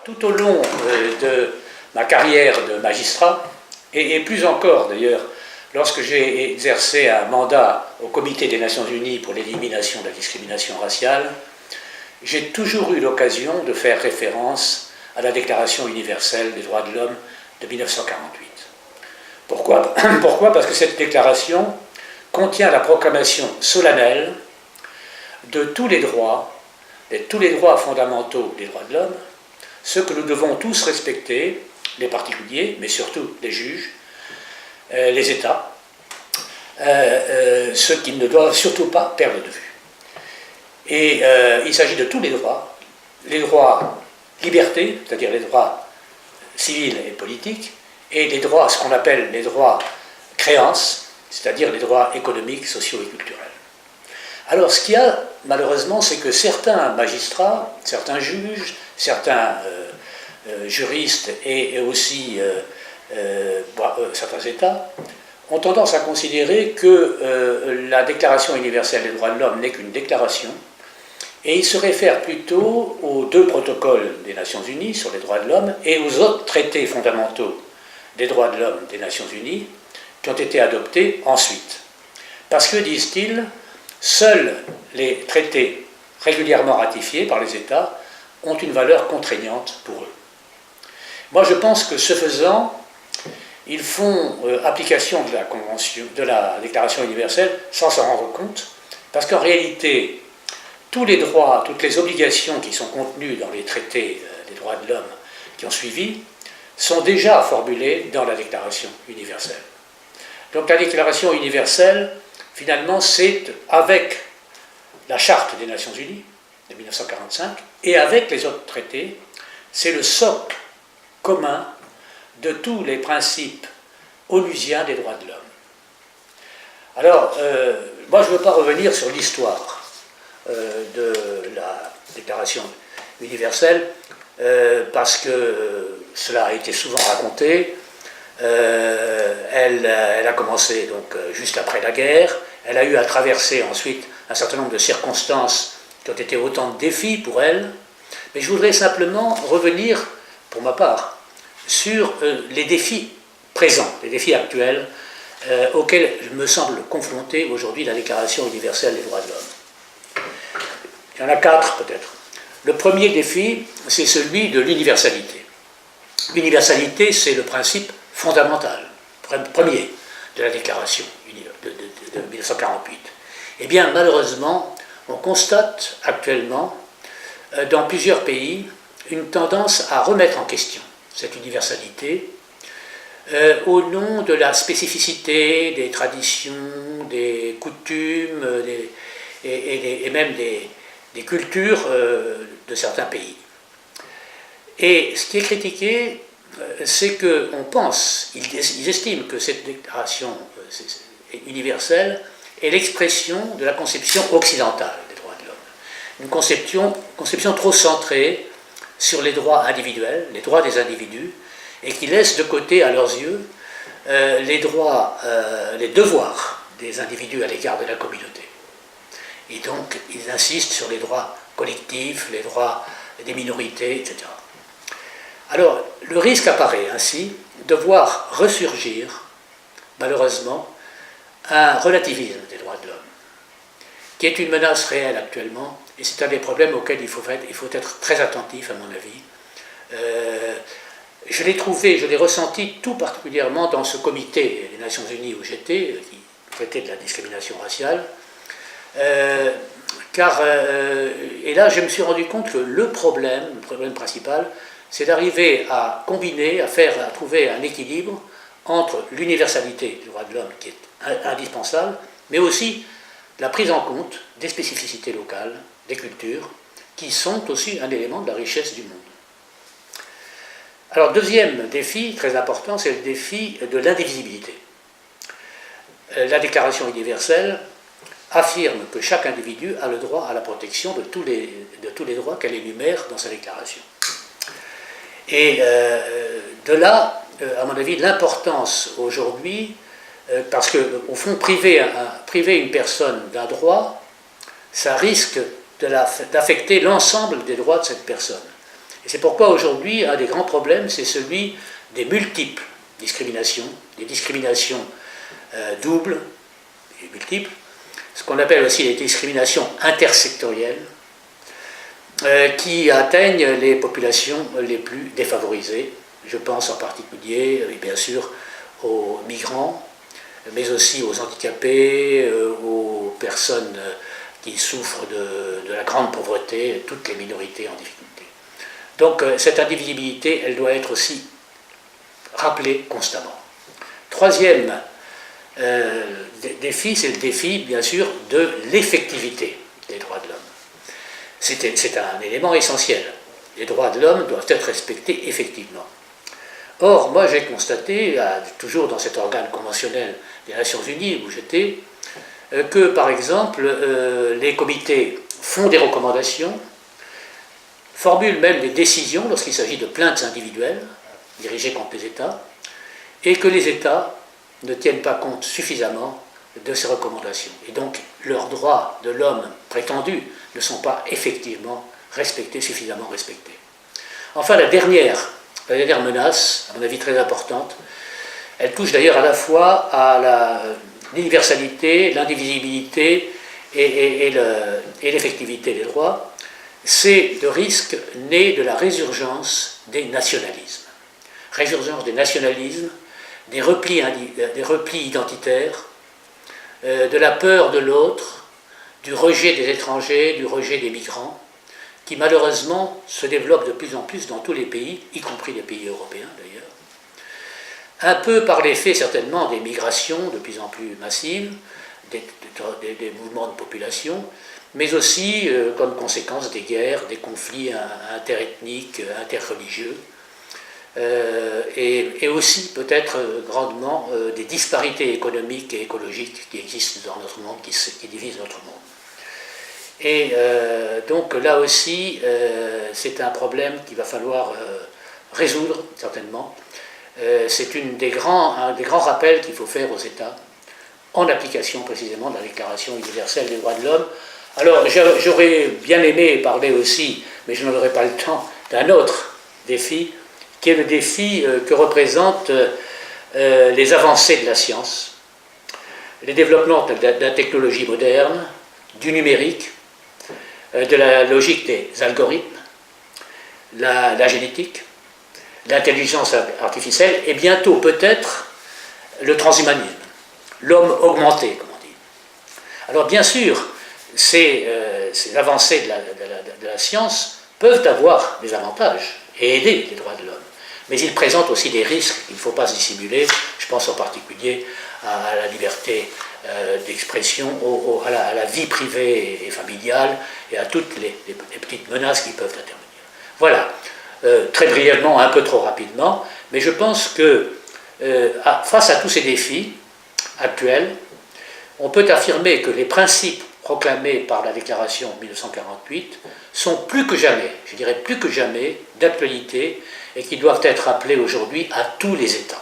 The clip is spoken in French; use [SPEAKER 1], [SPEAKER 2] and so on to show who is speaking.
[SPEAKER 1] tout au long de ma carrière de magistrat, et plus encore d'ailleurs, lorsque j'ai exercé un mandat au Comité des Nations Unies pour l'élimination de la discrimination raciale, j'ai toujours eu l'occasion de faire référence à la Déclaration universelle des droits de l'homme de 1948. Pourquoi? Parce que cette déclaration contient la proclamation solennelle de tous les droits fondamentaux des droits de l'homme, ceux que nous devons tous respecter, les particuliers, mais surtout les juges, les États, ceux qui ne doivent surtout pas perdre de vue. Et il s'agit de tous les droits libertés, c'est-à-dire les droits civils et politiques, et les droits, ce qu'on appelle les droits créances, c'est-à-dire les droits économiques, sociaux et culturels. Alors, ce qu'il y a, malheureusement, c'est que certains magistrats, certains juges, certains juristes et aussi certains États ont tendance à considérer que la Déclaration universelle des droits de l'homme n'est qu'une déclaration, et ils se réfèrent plutôt aux 2 protocoles des Nations Unies sur les droits de l'homme et aux autres traités fondamentaux des droits de l'homme des Nations Unies qui ont été adoptés ensuite. Parce que, disent-ils, seuls les traités régulièrement ratifiés par les États ont une valeur contraignante pour eux. Moi, je pense que ce faisant, ils font application de la Déclaration universelle sans s'en rendre compte, parce qu'en réalité, tous les droits, toutes les obligations qui sont contenues dans les traités des droits de l'homme qui ont suivi sont déjà formulées dans la Déclaration universelle. Donc la Déclaration universelle, finalement, c'est avec la Charte des Nations Unies de 1945 et avec les autres traités, c'est le socle commun de tous les principes onusiens des droits de l'homme. Alors, moi je ne veux pas revenir sur l'histoire de la Déclaration universelle, parce que cela a été souvent raconté. Elle a commencé donc juste après la guerre, elle a eu à traverser ensuite un certain nombre de circonstances qui ont été autant de défis pour elle, mais je voudrais simplement revenir, pour ma part, sur les défis présents, les défis actuels auxquels me semble confrontée aujourd'hui la Déclaration universelle des droits de l'homme. Il y en a 4 peut-être. Le premier défi, c'est celui de l'universalité. L'universalité, c'est le principe fondamental, premier de la Déclaration de 1948. Eh bien, malheureusement, on constate actuellement, dans plusieurs pays, une tendance à remettre en question cette universalité au nom de la spécificité des traditions, des coutumes et même des cultures de certains pays. Et ce qui est critiqué, c'est qu'on pense, ils estiment que cette déclaration universelle est l'expression de la conception occidentale des droits de l'homme. Une conception trop centrée sur les droits individuels, les droits des individus, et qui laisse de côté, à leurs yeux, les devoirs des individus à l'égard de la communauté. Et donc, ils insistent sur les droits collectifs, les droits des minorités, etc. Alors, le risque apparaît ainsi de voir ressurgir, malheureusement, un relativisme des droits de l'homme, qui est une menace réelle actuellement, et c'est un des problèmes auxquels il faut être très attentif, à mon avis. Je l'ai ressenti tout particulièrement dans ce comité des Nations Unies où j'étais, qui traitait de la discrimination raciale, et là je me suis rendu compte que le problème principal, c'est d'arriver à combiner, à trouver un équilibre entre l'universalité du droit de l'homme, qui est indispensable, mais aussi la prise en compte des spécificités locales, des cultures, qui sont aussi un élément de la richesse du monde. Alors, deuxième défi très important, c'est le défi de l'indivisibilité. La Déclaration universelle affirme que chaque individu a le droit à la protection de tous les droits qu'elle énumère dans sa déclaration. Et de là, à mon avis, l'importance aujourd'hui, parce qu'au fond, priver une personne d'un droit, ça risque d'affecter l'ensemble des droits de cette personne. Et c'est pourquoi aujourd'hui, un des grands problèmes, c'est celui des multiples discriminations, des discriminations doubles et multiples, ce qu'on appelle aussi les discriminations intersectorielles, qui atteignent les populations les plus défavorisées. Je pense en particulier, bien sûr, aux migrants, mais aussi aux handicapés, aux personnes qui souffrent de la grande pauvreté, toutes les minorités en difficulté. Donc cette indivisibilité, elle doit être aussi rappelée constamment. Troisième défi, c'est le défi, bien sûr, de l'effectivité des droits de l'homme. C'est un élément essentiel. Les droits de l'homme doivent être respectés effectivement. Or, moi j'ai constaté, toujours dans cet organe conventionnel des Nations Unies où j'étais, que par exemple les comités font des recommandations, formulent même des décisions lorsqu'il s'agit de plaintes individuelles dirigées contre les États, et que les États ne tiennent pas compte suffisamment de ces recommandations. Et donc leurs droits de l'homme prétendus ne sont pas effectivement respectés, suffisamment respectés. Enfin, la dernière menace, à mon avis très importante, elle touche d'ailleurs à la fois à l'universalité, l'indivisibilité et l'effectivité des droits, c'est le risque né de la résurgence des nationalismes. Résurgence des nationalismes, des replis identitaires, de la peur de l'autre, du rejet des étrangers, du rejet des migrants, qui malheureusement se développe de plus en plus dans tous les pays, y compris les pays européens d'ailleurs. Un peu par l'effet certainement des migrations de plus en plus massives, des mouvements de population, mais aussi comme conséquence des guerres, des conflits interethniques, interreligieux, et aussi peut-être grandement des disparités économiques et écologiques qui existent dans notre monde, qui divisent notre monde. Et donc là aussi, c'est un problème qu'il va falloir résoudre, certainement. C'est un des grands rappels qu'il faut faire aux États, en application précisément de la Déclaration universelle des droits de l'homme. Alors, j'aurais bien aimé parler aussi, mais je n'aurai pas le temps, d'un autre défi, qui est le défi que représentent les avancées de la science, les développements de la technologie moderne, du numérique, de la logique des algorithmes, la génétique, l'intelligence artificielle, et bientôt peut-être le transhumanisme, l'homme augmenté, comme on dit. Alors bien sûr, ces avancées de la science peuvent avoir des avantages et aider les droits de l'homme, mais ils présentent aussi des risques qu'il ne faut pas se dissimuler. Je pense en particulier à la liberté d'expression, à la vie privée et familiale, et à toutes les petites menaces qui peuvent intervenir. Voilà, très brièvement, un peu trop rapidement, mais je pense que face à tous ces défis actuels, on peut affirmer que les principes proclamés par la Déclaration de 1948 sont plus que jamais, je dirais plus que jamais, d'actualité, et qui doivent être rappelés aujourd'hui à tous les États.